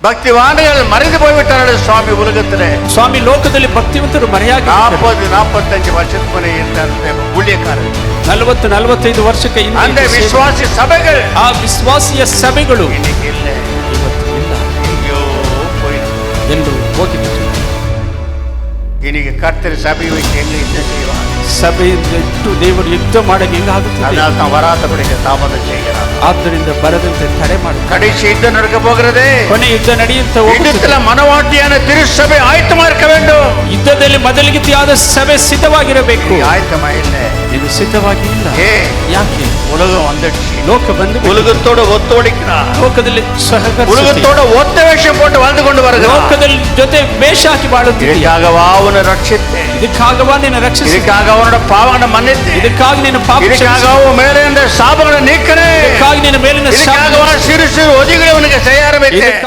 பக்திவான்கள் மறைந்து போய்விட்டார்கள் சுவாமி உலகத்திலே. ಸ್ವಾಮಿ ಲೋಕದಲ್ಲಿ ಭಕ್ತಿವಂತರು ಮರೆಯಾಗಿ 40-45 வருஷத்துக்கு முன்னே இருந்த ஊழியக்காரர் 40-45 ವರ್ಷಕ್ಕೆ அந்த ಹಿಂದೆ விசுவாசி சபைகள் ಆ ವಿಶ್ವಾಸಿಯ ಸಭೆಗಳು இன்னைக்கு இல்லை. ಇವತ್ತು ಇಲ್ಲ, எங்கேயோ போயிருக்கு. ಎಂದು ಹೋಗಿಬಿಟ್ಟು இன்னைக்கு கர்த்தர் சபையை வைத்து எங்க யுத்தம் செய்வார். ಸಭೆಯಿಂದ ಇಟ್ಟು ದೇವರು ಯುದ್ಧ ಮಾಡಕ್ಕೆ ಹೆಂಗಾಗುತ್ತದೆ. அதனால தான் வராதபடிக்கு தாமதம் செய்கிறார். ಆದ್ದರಿಂದ ಬರದಂತೆ ತಡೆ ಮಾಡಿ கடைசி யுத்தம் நடக்க போகிறது. ಕೊನೆ ಯುದ್ಧ ನಡೆಯುತ್ತ ಹೋಗುತ್ತದೆ. யுத்தத்துல மனவாட்டியான திருச்சபை ஆயத்தமா இருக்க வேண்டும். ಯುದ್ಧದಲ್ಲಿ ಮೊದಲಿಗಿತಿಯಾದ ಸಭೆ ಸಿದ್ಧವಾಗಿರಬೇಕು. ஆயத்தமா இல்லை. ಇದು ಸಿದ್ಧವಾಗಿ ಇಲ್ಲ. ಯಾಕೆ? உலகம் வந்துடுச்சு. ಲೋಕ ಬಂದು உலகத்தோட ஒத்துழைக்கிறார். ಲೋಕದಲ್ಲಿ ಸಹಕರಿಸಿ உலகத்தோட ஒத்த வேஷம் போட்டு வாழ்ந்து கொண்டு வருகிறார். ಲೋಕದಲ್ಲಿ ಜೊತೆ ವೇಷ ಹಾಕಿ ಬಾಳುತ್ತಿದ್ದೀಯ. ಇದಕ್ಕಾಗವಾ ಅವನ ರಕ್ಷಿತೆ. ಇದಕ್ಕಾಗವಾ ನಿನ್ನ ರಕ್ಷಿಸಿ. ಇದಕ್ಕಾಗ ಅವನ ಪಾಪಗಳನ್ನು ಮನ್ನಿಸಿ. ಇದಕ್ಕಾಗಿ ನಿನ್ನ ಪಾಪ ಇದಕ್ಕಾಗ ಅವ ಮೇಲೆ ಇಂದ ಶಾಪಗಳನ್ನು ನೀಕ್ಕನೆ. ಇದಕ್ಕಾಗಿ ನಿನ್ನ ಮೇಲಿನ ಇದಕ್ಕಾಗವಾ ಸಿರು ಸಿರು ಒದಿಗಳು ಅವನಿಗೆ செய்ய ஆரம்பித்தேன்.